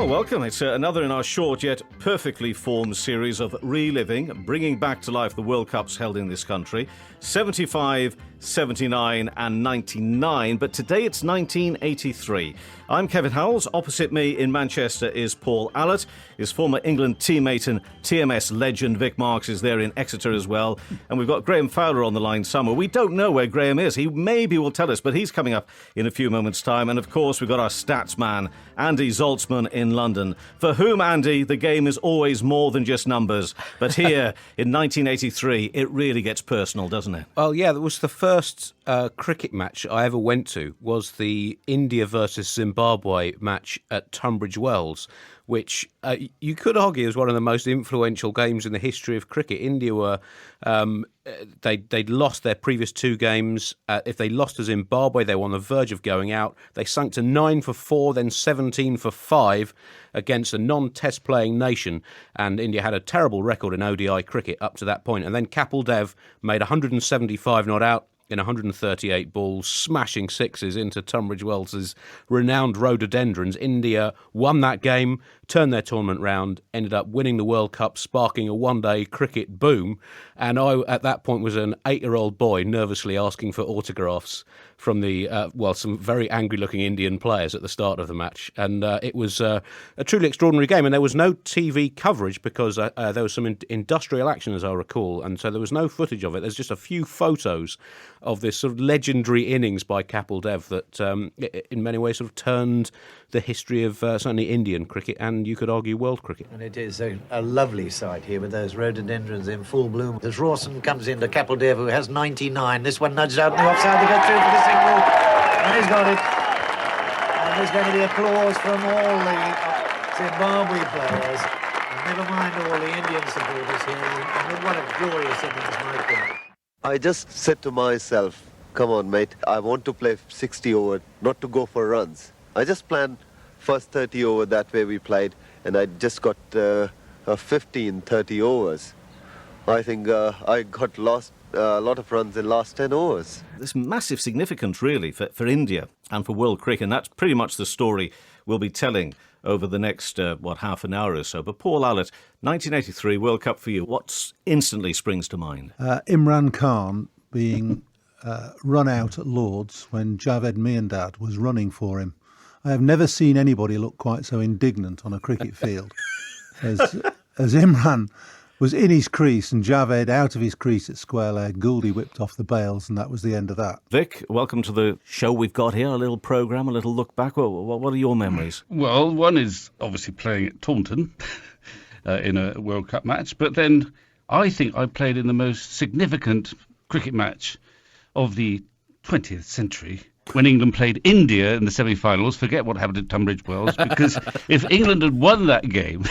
Well, welcome. It's another in our short yet perfectly formed series of reliving, bringing back to life the World Cups held in this country. 75, 79 and 99, but today it's 1983. I'm Kevin Howells. Opposite me in Manchester is Paul Allott. His former England teammate and TMS legend Vic Marks is there in Exeter as well. And we've got Graham Fowler on the line somewhere. We don't know where Graham is. He maybe will tell us, but he's coming up in a few moments' time. And of course, we've got our stats man, Andy Zaltzman in London, for whom, Andy, the game is always more than just numbers. But here in 1983, it really gets personal, doesn't it? Well, yeah, that was the first cricket match I ever went to, was the India versus Zimbabwe match at Tunbridge Wells, which you could argue is one of the most influential games in the history of cricket. India were, they'd lost their previous two games. If they lost to Zimbabwe, they were on the verge of going out. They sunk to 9 for 4, then 17 for 5 against a non-test playing nation. And India had a terrible record in ODI cricket up to that point. And then Kapil Dev made 175 not out in 138 balls, smashing sixes into Tunbridge Wells' renowned rhododendrons. India won that game, turned their tournament round, ended up winning the World Cup, sparking a one-day cricket boom. And I, at that point, was an 8-year-old boy nervously asking for autographs from the, some very angry-looking Indian players at the start of the match. And it was a truly extraordinary game. And there was no TV coverage because there was some industrial action, as I recall. And so there was no footage of it. There's just a few photos of this sort of legendary innings by Kapil Dev that in many ways sort of turned the history of certainly Indian cricket and, you could argue, world cricket. And it is a lovely sight here with those rhododendrons in full bloom. As Rawson comes into Kapil Dev, who has 99. This one nudged out in the offside. They go through for the single. And he's got it. And there's going to be applause from all the Zimbabwe players. And never mind all the Indian supporters here. And what a glorious innings might be. I just said to myself, come on, mate, I want to play 60 over, not to go for runs. I just planned first 30 over, that way we played, and I just got 15, 30 overs. I think I got lost a lot of runs in last 10 overs. There's massive significance, really, for India and for world cricket, and that's pretty much the story we'll be telling over the next, half an hour or so. But Paul Allott, 1983 World Cup for you, what instantly springs to mind? Imran Khan being run out at Lord's when Javed Miandad was running for him. I have never seen anybody look quite so indignant on a cricket field as Imran was in his crease and Javed out of his crease at square leg. Gouldy whipped off the bails and that was the end of that. Vic, welcome to the show we've got here, a little programme, a little look back. What are your memories? Well, one is obviously playing at Taunton in a World Cup match, but then I think I played in the most significant cricket match of the 20th century when England played India in the semi-finals. Forget what happened at Tunbridge Wells, because if England had won that game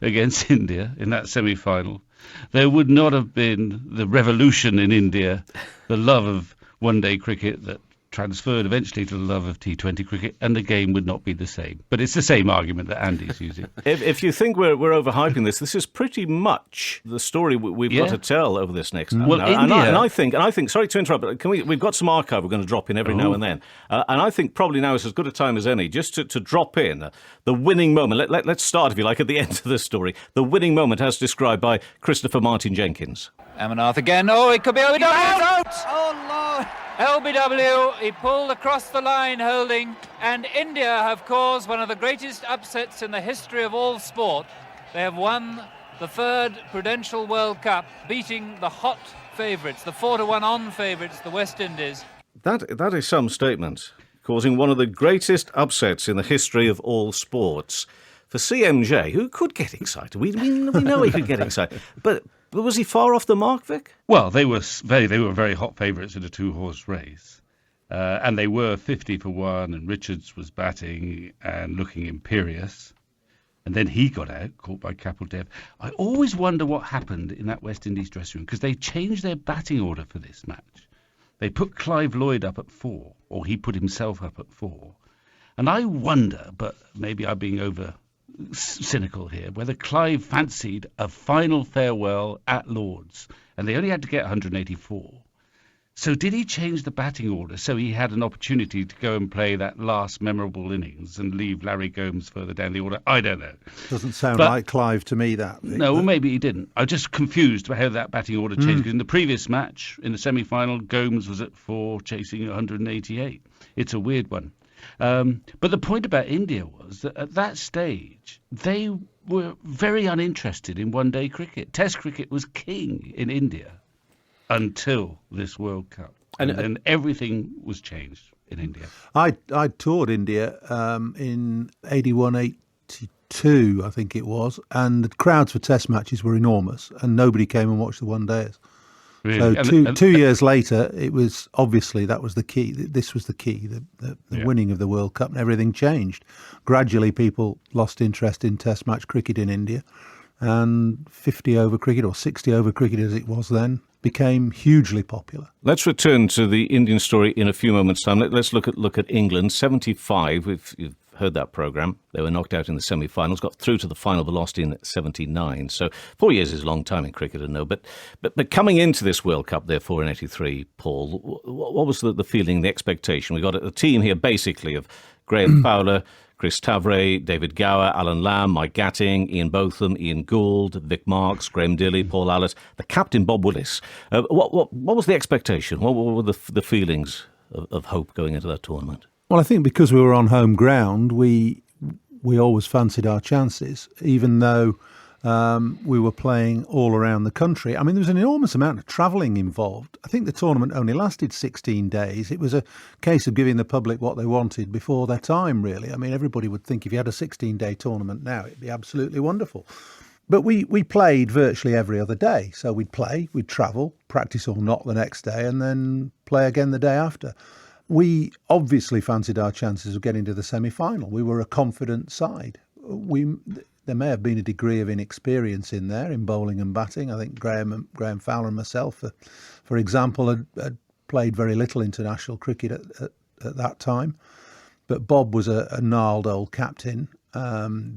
against India in that semi-final, there would not have been the revolution in India, the love of one-day cricket that transferred eventually to the love of T20 cricket, and the game would not be the same. But it's the same argument that Andy's using. If you think we're overhyping this is pretty much the story we've got to tell over this next hour. Well, and I think, sorry to interrupt, but we've got some archive we're going to drop in every now and then. And I think probably now is as good a time as any just to drop in the winning moment. Let's start, if you like, at the end of the story. The winning moment as described by Christopher Martin Jenkins. Amarnath again. Oh, it could be LBW. It's out! Oh, Lord. LBW, he pulled across the line holding, and India have caused one of the greatest upsets in the history of all sport. They have won the third Prudential World Cup, beating the hot favourites, the 4-1 on favourites, the West Indies. That is some statement, causing one of the greatest upsets in the history of all sports. For CMJ, who could get excited, we know he could get excited, but was he far off the mark, Vic? Well, they were very hot favourites in a two-horse race. And they were 50 for 1, and Richards was batting and looking imperious. And then he got out, caught by Kapil Dev. I always wonder what happened in that West Indies dressing room, because they changed their batting order for this match. They put Clive Lloyd up at 4, or he put himself up at 4. And I wonder, but maybe I'm being over cynical here, whether Clive fancied a final farewell at Lord's, and they only had to get 184. So did he change the batting order so he had an opportunity to go and play that last memorable innings and leave Larry Gomes further down the order? I don't know. Doesn't sound But- like Clive to me, that. Vic, No, well, but- maybe he didn't. I'm just confused about how that batting order changed. Because in the previous match, in the semi-final, Gomes was at 4, chasing 188. It's a weird one. But the point about India was that at that stage, they were very uninterested in one-day cricket. Test cricket was king in India until this World Cup. And then everything was changed in India. I toured India in 81, 82, I think it was, and the crowds for Test matches were enormous, and nobody came and watched the one-dayers. Really. So two years later, it was obviously that was the key. This was the key, the winning of the World Cup, and everything changed. Gradually, people lost interest in Test match cricket in India, and 50-over cricket, or 60-over cricket as it was then, became hugely popular. Let's return to the Indian story in a few moments' time. Let's look at England. 75, you've heard that programme. They were knocked out in the semi-finals, got through to the final, but lost in 79. So 4 years is a long time in cricket, I know. But coming into this World Cup, therefore, in 83, Paul, what was the feeling, the expectation? We got a team here, basically, of Graham Fowler, Chris Tavray, David Gower, Alan Lamb, Mike Gatting, Ian Botham, Ian Gould, Vic Marks, Graham Dilley, Paul Allott, the captain Bob Willis. What was the expectation? What were the feelings of hope going into that tournament? Well, I think because we were on home ground, we always fancied our chances, even though we were playing all around the country. I mean, there was an enormous amount of travelling involved. I think the tournament only lasted 16 days. It was a case of giving the public what they wanted before their time, really. I mean, everybody would think if you had a 16-day tournament now, it'd be absolutely wonderful. But we played virtually every other day. So we'd play, we'd travel, practice or not the next day, and then play again the day after. We obviously fancied our chances of getting to the semi-final. We were a confident side. There may have been a degree of inexperience in there in bowling and batting. I think Graham Fowler and myself, for example, had played very little international cricket at that time. But Bob was a gnarled old captain.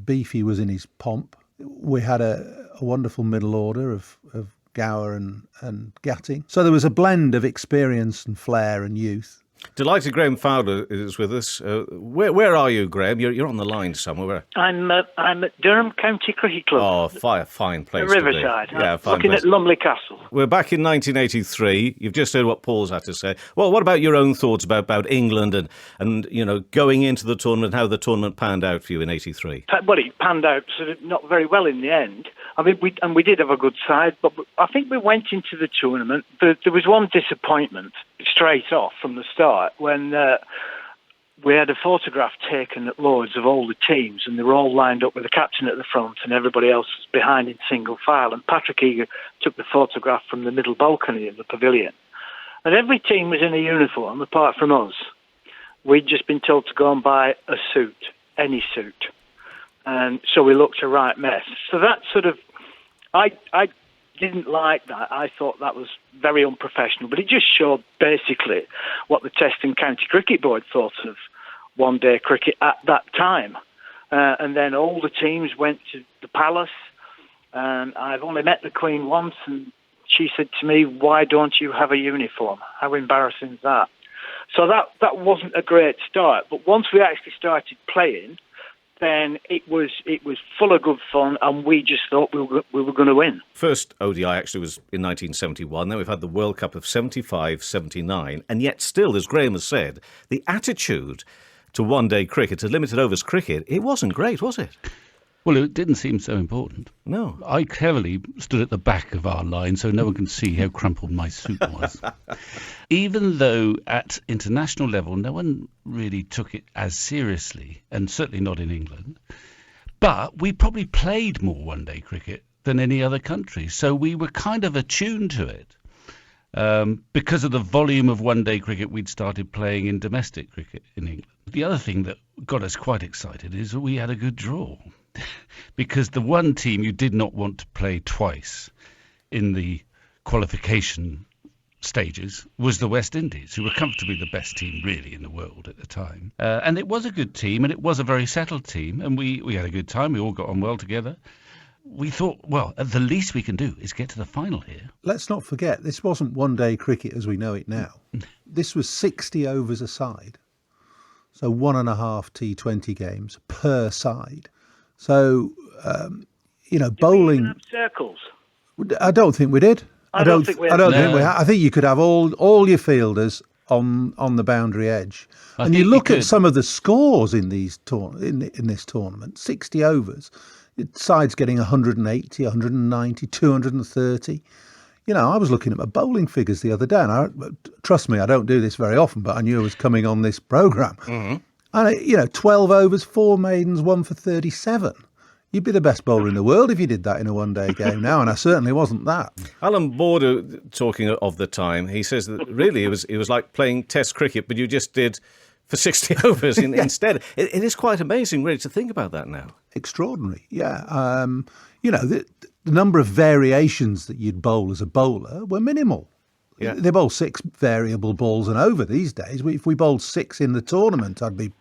Beefy was in his pomp. We had a wonderful middle order of Gower and Gatting. So there was a blend of experience and flair and youth. Delighted Graham Fowler is with us. Where are you, Graham? You're on the line somewhere. I'm at Durham County Cricket Club. Oh, fine place At to Riverside. be. Yeah, fine looking place. at Lumley Castle. We're back in 1983. You've just heard what Paul's had to say. Well, what about your own thoughts about England and going into the tournament, how the tournament panned out for you in 83? Well, it panned out sort of not very well in the end. I mean, we did have a good side, but I think we went into the tournament. There was one disappointment straight off from the start when we had a photograph taken at Lord's of all the teams, and they were all lined up with the captain at the front and everybody else was behind in single file. And Patrick Eager took the photograph from the middle balcony of the pavilion. And every team was in a uniform apart from us. We'd just been told to go and buy a suit, any suit. And so we looked a right mess. So that sort of, I didn't like that. I thought that was very unprofessional, but it just showed basically what the Test and County Cricket Board thought of one-day cricket at that time. And then all the teams went to the palace, and I've only met the Queen once, and she said to me, "Why don't you have a uniform? How embarrassing is that?" So that wasn't a great start. But once we actually started playing, then it was full of good fun, and we just thought we were going to win. First ODI actually was in 1971. Then we've had the World Cup of 75, 79, and yet still, as Graham has said, the attitude to one-day cricket, to limited overs cricket, it wasn't great, was it? Well, it didn't seem so important. No. I cleverly stood at the back of our line so no one can see how crumpled my suit was. Even though at international level no one really took it as seriously, and certainly not in England, but we probably played more one-day cricket than any other country, so we were kind of attuned to it. Because of the volume of one-day cricket we'd started playing in domestic cricket in England. The other thing that got us quite excited is that we had a good draw. Because the one team you did not want to play twice in the qualification stages was the West Indies, who were comfortably the best team really in the world at the time. And it was a good team, and it was a very settled team, and we had a good time. We all got on well together. we thought, well, at the least we can do is get to the final here. Let's not forget, this wasn't one-day cricket as we know it now. This was 60 overs a side. So 1.5 T20 games per side. So, bowling... Did we even have circles? I don't think we did. I don't think we had. I think you could have all your fielders on the boundary edge. I And you think look you at could. some of the scores in these in this tournament, 60 overs. Sides getting 180, 190, 230. I was looking at my bowling figures the other day, and trust me, I don't do this very often, but I knew I was coming on this programme. Mm-hmm. And, 12 overs, 4 maidens, 1 for 37. You'd be the best bowler in the world if you did that in a one-day game now, and I certainly wasn't that. Alan Border, talking of the time, he says that really it was like playing Test cricket, but you just did for 60 overs instead. It is quite amazing, really, to think about that now. Extraordinary, yeah. The number of variations that you'd bowl as a bowler were minimal. Yeah. They bowl 6 variable balls and over these days. If we bowled 6 in the tournament, I'd be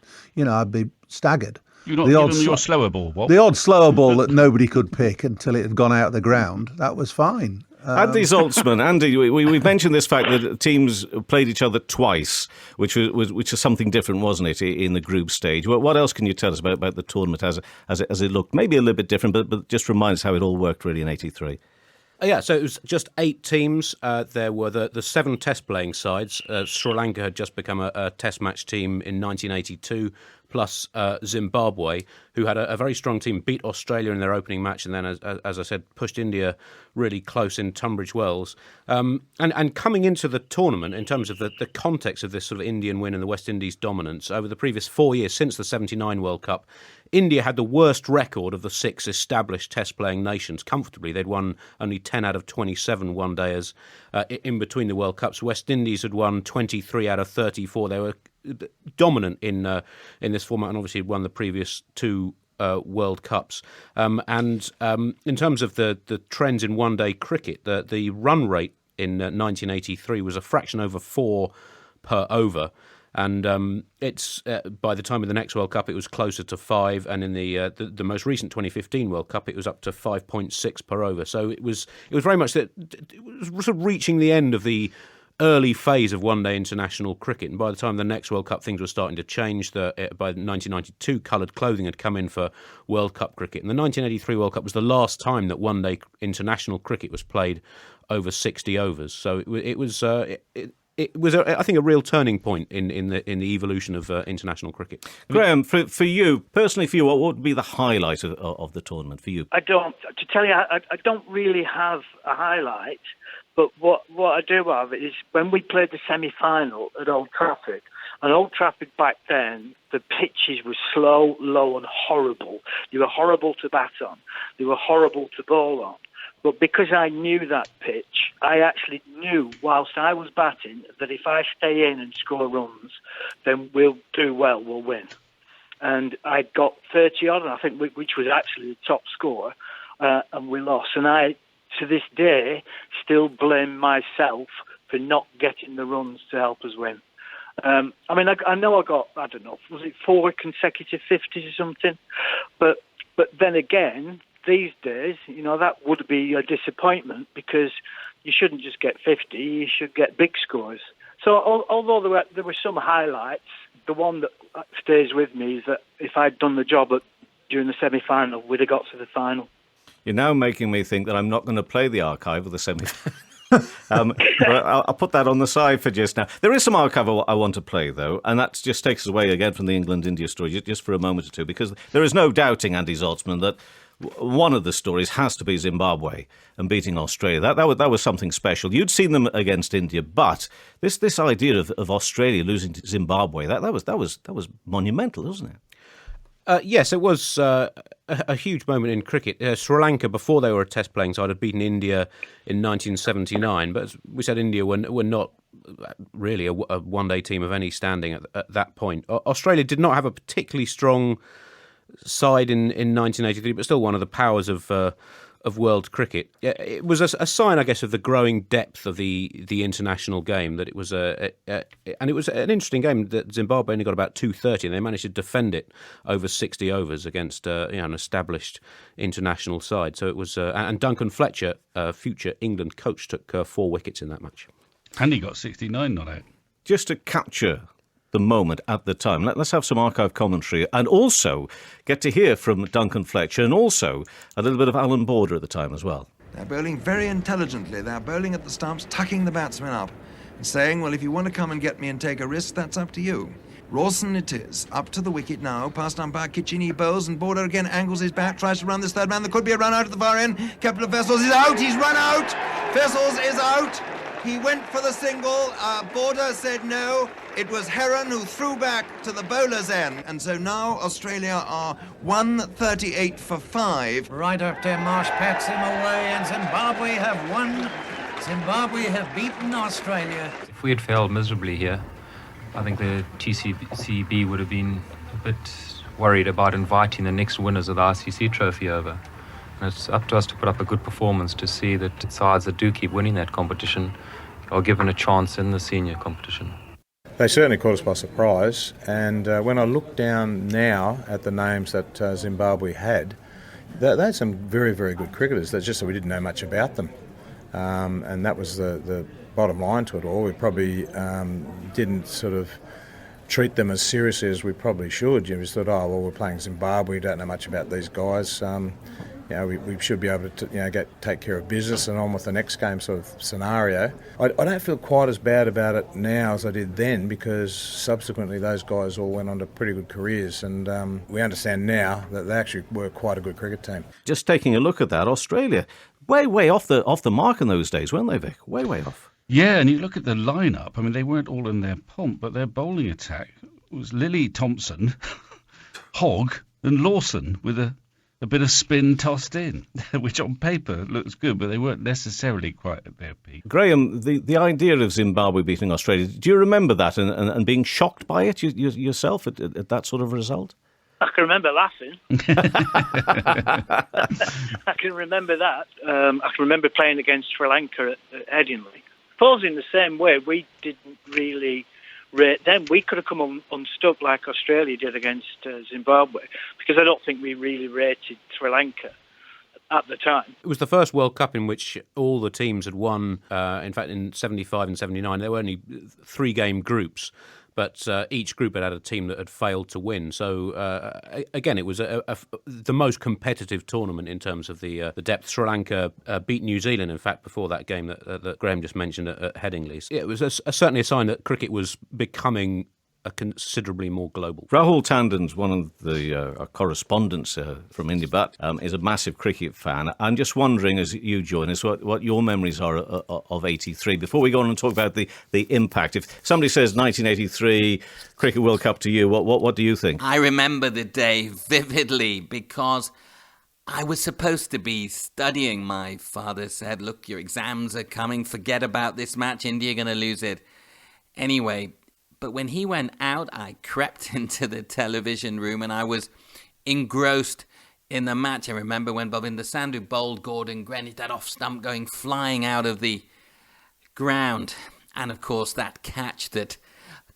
staggered. You're not The giving odd them your sl- slower ball, what? The odd slower ball that nobody could pick until it had gone out of the ground, that was fine. Andy Zaltzman, Andy, we've mentioned this fact that teams played each other twice, which is something different, wasn't it, in the group stage? What else can you tell us about the tournament as it looked? Maybe a little bit different, but just remind us how it all worked really in '83. Yeah, so it was just 8 teams. There were the 7 test-playing sides. Sri Lanka had just become a test match team in 1982, plus Zimbabwe, who had a very strong team, beat Australia in their opening match, and then, as I said, pushed India really close in Tunbridge Wells. And coming into the tournament, in terms of the context of this sort of Indian win and the West Indies dominance, over the previous 4 years since the '79 World Cup, India had the worst record of the 6 established test-playing nations comfortably. They'd won only 10 out of 27 one-dayers in between the World Cups. West Indies had won 23 out of 34. They were dominant in this format, and obviously had won the previous 2 World Cups. And in terms of the trends in one-day cricket, the run rate in 1983 was a fraction over 4 per over. And it's by the time of the next World Cup, it was closer to 5, and in the most recent 2015 World Cup, it was up to 5.6 per over. So it was very much that it was sort of reaching the end of the early phase of one-day international cricket. And by the time of the next World Cup, things were starting to change. By 1992, coloured clothing had come in for World Cup cricket, and the 1983 World Cup was the last time that one-day international cricket was played over 60 overs. So it was. It was, I think, a real turning point in the evolution of international cricket. Graham, for you, personally for you, what would be the highlight of the tournament for you? I don't really have a highlight, but what I do have is when we played the semi-final at Old Trafford, and Old Trafford back then, the pitches were slow, low and horrible. They were horrible to bat on. They were horrible to bowl on. But because I knew that pitch, I actually knew whilst I was batting that if I stay in and score runs, then we'll do well, we'll win. And I got 30 odd, I think, which was actually the top score, and we lost. And I, to this day, still blame myself for not getting the runs to help us win. I know I got, I don't know, was it 4 consecutive 50s or something? But then again, these days, that would be a disappointment because you shouldn't just get 50, you should get big scores. So although there were some highlights, the one that stays with me is that if I'd done the job during the semi-final, we'd have got to the final. You're now making me think that I'm not going to play the archive of the semi-final. But I'll put that on the side for just now. There is some archive I want to play, though, and that just takes us away again from the England-India story, just for a moment or two, because there is no doubting, Andy Zaltzman, that one of the stories has to be Zimbabwe and beating Australia. That was something special. You'd seen them against India, but this idea of Australia losing to Zimbabwe, that was monumental, wasn't it? Yes, it was a huge moment in cricket. Sri Lanka, before they were a test-playing side, had beaten India in 1979. But as we said, India were not really a one-day team of any standing at that point. Australia did not have a particularly strong side in 1983, but still one of the powers of of world cricket. It was a sign, I guess, of the growing depth of the international game. That it was and it was an interesting game. That Zimbabwe only got about 230, and they managed to defend it over 60 overs against an established international side. So it was, and Duncan Fletcher, future England coach, took 4 wickets in that match, and he got 69 not out. Just to capture the moment at the time, let's have some archive commentary and also get to hear from Duncan Fletcher and also a little bit of Alan Border at the time as well. They're bowling very intelligently. They're bowling at the stumps, tucking the batsmen up and saying, well, if you want to come and get me and take a risk, that's up to you. Rawson it is, up to the wicket now, past umpire Kitchini bowls, and Border again angles his bat, tries to run this third man. There could be a run out at the far end. Captain Vessels is out, he's run out. Vessels is out. He went for the single. Border said no. It was Heron who threw back to the bowler's end. And so now Australia are 138 for 5. Right up there, Marsh pats him away, and Zimbabwe have won. Zimbabwe have beaten Australia. If we had failed miserably here, I think the TCB would have been a bit worried about inviting the next winners of the ICC trophy over. And it's up to us to put up a good performance to see that sides that do keep winning that competition are given a chance in the senior competition. They certainly caught us by surprise, and when I look down now at the names that Zimbabwe had, they had some very, very good cricketers. That's just that we didn't know much about them, and that was the bottom line to it all. We probably didn't sort of treat them as seriously as we probably should. You know, we thought, oh well, we're playing Zimbabwe, we don't know much about these guys. We should be able to take care of business and on with the next game sort of scenario. I don't feel quite as bad about it now as I did then, because subsequently those guys all went on to pretty good careers, and we understand now that they actually were quite a good cricket team. Just taking a look at that, Australia, way off the mark in those days, weren't they, Vic? Way off. Yeah, and you look at the lineup. I mean, they weren't all in their pomp, but their bowling attack was Lily Thompson, Hogg, and Lawson with a bit of spin tossed in, which on paper looks good, but they weren't necessarily quite at their peak. Graham, the idea of Zimbabwe beating Australia, do you remember that and being shocked by it yourself at that sort of result? I can remember laughing. I can remember that. I can remember playing against Sri Lanka at Headingley. I suppose in the same way, we didn't really rate them. We could have come unstuck like Australia did against Zimbabwe, because I don't think we really rated Sri Lanka at the time. It was the first World Cup in which all the teams had won. In fact, in 75 and 79, there were only 3-game groups, but each group had a team that had failed to win. So, again, it was the most competitive tournament in terms of the depth. Sri Lanka beat New Zealand, in fact, before that game that Graham just mentioned at Headingley. It was certainly a sign that cricket was becoming considerably more global. Rahul Tandon's one of the correspondents from India, but is a massive cricket fan. I'm just wondering, as you join us, what your memories are of 83. Before we go on and talk about the impact, if somebody says 1983 Cricket World Cup to you, what do you think? I remember the day vividly because I was supposed to be studying. My father said, look, your exams are coming, forget about this match, India are going to lose it. Anyway, but when he went out, I crept into the television room and I was engrossed in the match. I remember when Bhavinder Sandhu bowled Gordon Greenwich, that off stump going flying out of the ground. And of course, that catch that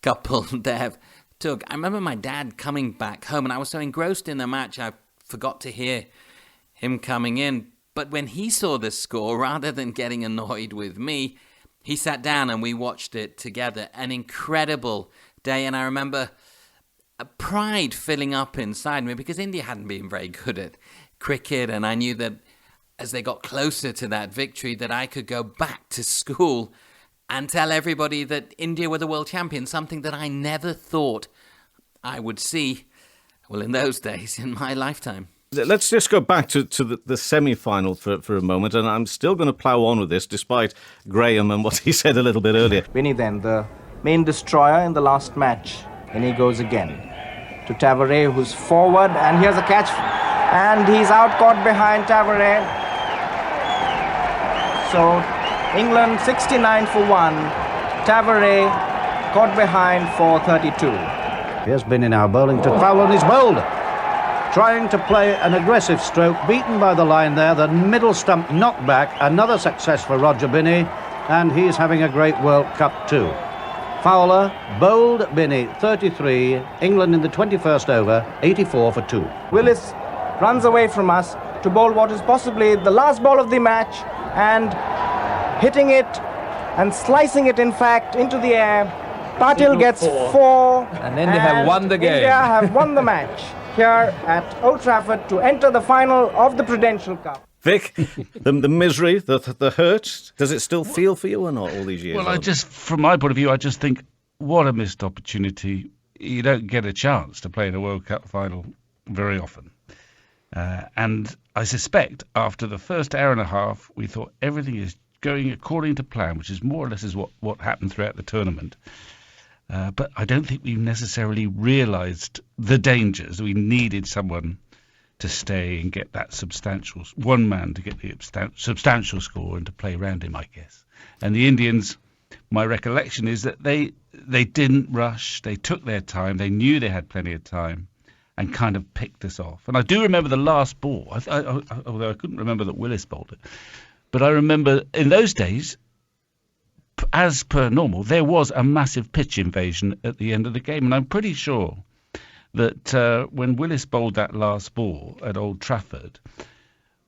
Kapil Dev took. I remember my dad coming back home and I was so engrossed in the match, I forgot to hear him coming in. But when he saw the score, rather than getting annoyed with me, he sat down and we watched it together. An incredible day. And I remember a pride filling up inside me because India hadn't been very good at cricket. And I knew that as they got closer to that victory, that I could go back to school and tell everybody that India were the world champions, something that I never thought I would see, well, in those days, in my lifetime. Let's just go back to the semi-final for a moment, and I'm still going to plough on with this, despite Graham and what he said a little bit earlier. Vinny then, the main destroyer in the last match, and he goes again to Tavare, who's forward, and here's a catch, and he's out caught behind Tavare. So England 69 for 1, Tavare caught behind for 32. Here's Bin in our bowling to Fowler, and he's bowled. trying to play an aggressive stroke, beaten by the line there, the middle stump knocked back, another success for Roger Binney, and he's having a great World Cup too. Fowler bowled Binney 33, England in the 21st over, 84 for 2. Willis runs away from us to bowl what is possibly the last ball of the match, and hitting it and slicing it, in fact, into the air. Patil gets 4. And India have won the game. India have won the match here at Old Trafford to enter the final of the Prudential Cup. Vic, the misery, the hurt, does it still feel for you or not all these years? Well, from my point of view, I just think, what a missed opportunity. You don't get a chance to play in a World Cup final very often. And I suspect after the first hour and a half, we thought everything is going according to plan, which is more or less is what happened throughout the tournament. But I don't think we necessarily realised the dangers. We needed someone to stay and get that one man to get the substantial score and to play around him, I guess. And the Indians, my recollection is that they didn't rush. They took their time. They knew they had plenty of time and kind of picked us off. And I do remember the last ball, although I couldn't remember that Willis bowled it. But I remember in those days, as per normal, there was a massive pitch invasion at the end of the game. And I'm pretty sure that when Willis bowled that last ball at Old Trafford,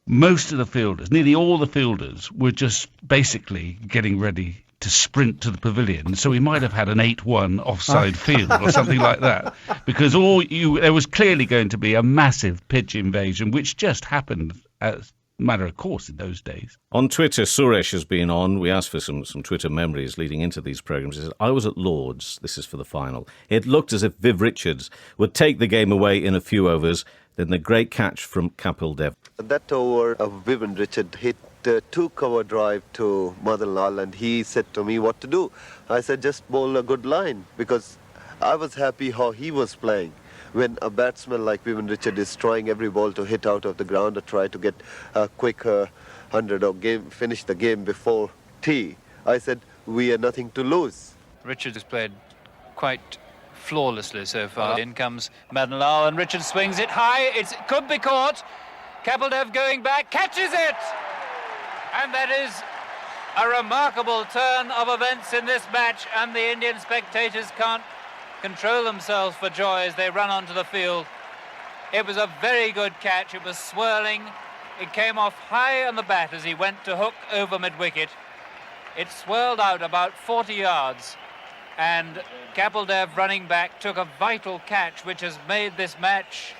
most of the fielders, nearly all the fielders, were just basically getting ready to sprint to the pavilion. So we might have had an 8-1 offside field or something like that, because there was clearly going to be a massive pitch invasion, which just happened as matter of course in those days. On Twitter, Suresh has been on. We asked for some Twitter memories leading into these programmes. He said, I was at Lord's, this is for the final. It looked as if Viv Richards would take the game away in a few overs. Then the great catch from Kapil Dev. That over, Vivian Richard hit 2 cover drive to Madan Lal, and he said to me what to do. I said, just bowl a good line, because I was happy how he was playing. When a batsman like Vivian Richard is trying every ball to hit out of the ground or try to get a quick 100 or finish the game before tea, I said, we have nothing to lose. Richard has played quite flawlessly so far. In comes Madan Lal, and Richard swings it high. It could be caught. Kapil Dev going back, catches it! And that is a remarkable turn of events in this match, and the Indian spectators can't control themselves for joy as they run onto the field. It was a very good catch. It was swirling. It came off high on the bat as he went to hook over mid-wicket. It swirled out about 40 yards, and Kapil Dev, running back, took a vital catch which has made this match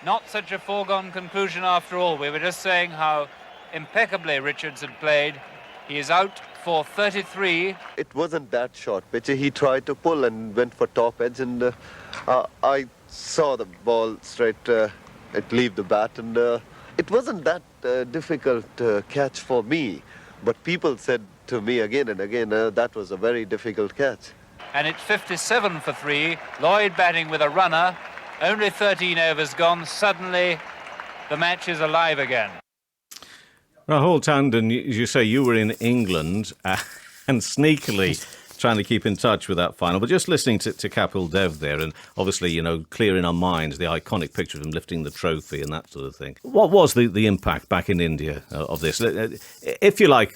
not such a foregone conclusion after all. We were just saying how impeccably Richards had played. He is out for 33. It wasn't that short pitch. He tried to pull and went for top edge, and I saw the ball straight it leave the bat, and it wasn't that difficult catch for me. But people said to me again and again, that was a very difficult catch. And it's 57 for 3. Lloyd batting with a runner. Only 13 overs gone. Suddenly, the match is alive again. Rahul Tandon, you say you were in England and sneakily trying to keep in touch with that final. But just listening to Kapil Dev there, and obviously, clear in our minds the iconic picture of him lifting the trophy and that sort of thing. What was the impact back in India of this? If you like,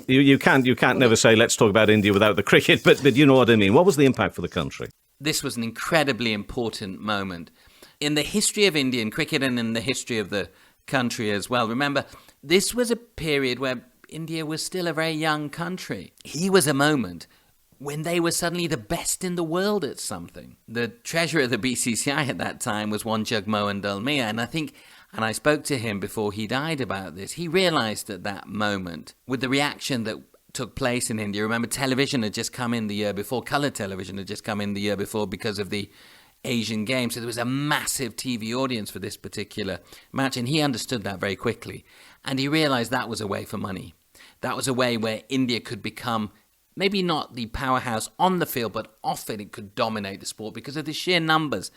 you can't never say, let's talk about India without the cricket, but you know what I mean. What was the impact for the country? This was an incredibly important moment in the history of Indian cricket and in the history of the country as well. Remember, this was a period where India was still a very young country. Here was a moment when they were suddenly the best in the world at something. The treasurer of the BCCI at that time was one Jagmohan Dalmia, and I spoke to him before he died about this. He realised at that moment, with the reaction that took place in India, remember, television had just come in the year before, colour television had just come in the year before because of the Asian Games, so there was a massive TV audience for this particular match, and he understood that very quickly, and he realised that was a way for money. That was a way where India could become maybe not the powerhouse on the field, but off it could dominate the sport because of the sheer numbers.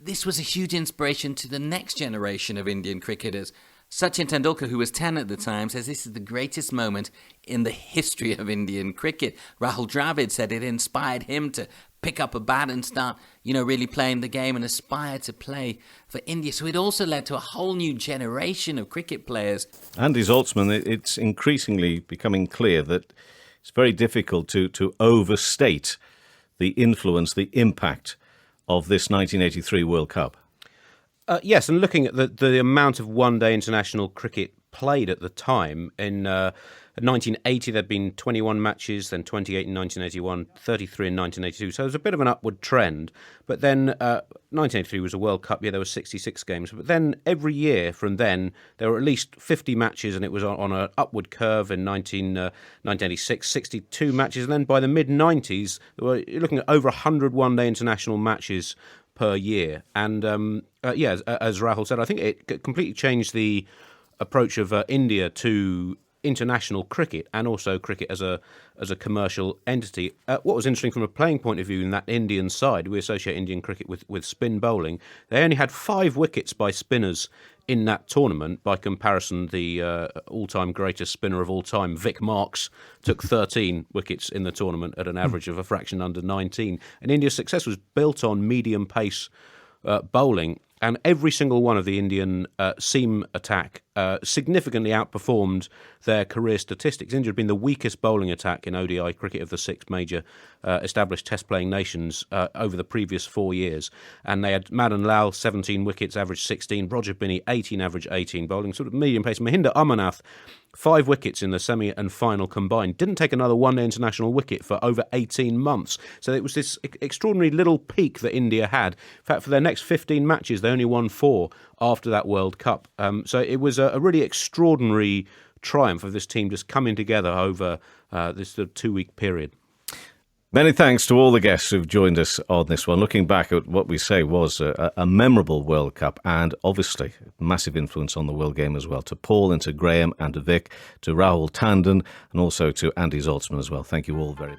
This was a huge inspiration to the next generation of Indian cricketers. Sachin Tendulkar, who was 10 at the time, says this is the greatest moment in the history of Indian cricket. Rahul Dravid said it inspired him to pick up a bat and start, really playing the game and aspire to play for India. So it also led to a whole new generation of cricket players. Andy Zaltzman, it's increasingly becoming clear that it's very difficult to overstate the influence, the impact of this 1983 World Cup. Yes, and looking at the amount of one-day international cricket played at the time, in 1980 there'd been 21 matches, then 28 in 1981, 33 in 1982, so it was a bit of an upward trend. But then 1983 was a World Cup year, there were 66 games, but then every year from then there were at least 50 matches, and it was on an upward curve. In 1986, 62 matches, and then by the mid-90s you're looking at over 100 one-day international matches per year. And as Rahul said, I think it completely changed the approach of India to international cricket and also cricket as a commercial entity. What was interesting from a playing point of view in that Indian side, we associate Indian cricket with spin bowling. They only had 5 wickets by spinners in that tournament. By comparison, the all-time greatest spinner of all time, Vic Marks, took 13 wickets in the tournament at an average of a fraction under 19. And India's success was built on medium pace bowling. And every single one of the Indian seam attack significantly outperformed their career statistics. India had been the weakest bowling attack in ODI cricket of the 6 major established test-playing nations over the previous 4 years. And they had Madan Lal, 17 wickets, average 16. Roger Binney, 18, average 18, bowling sort of medium pace. Mahinder Amarnath, 5 wickets in the semi and final combined. Didn't take another one-day international wicket for over 18 months. So it was this extraordinary little peak that India had. In fact, for their next 15 matches, they only won 4 after that World Cup. So it was a really extraordinary triumph of this team just coming together over this 2-week period. Many thanks to all the guests who've joined us on this one. Looking back at what we say was a memorable World Cup and obviously massive influence on the world game as well. To Paul and to Graham and to Vic, to Rahul Tandon and also to Andy Zaltzman as well. Thank you all very much.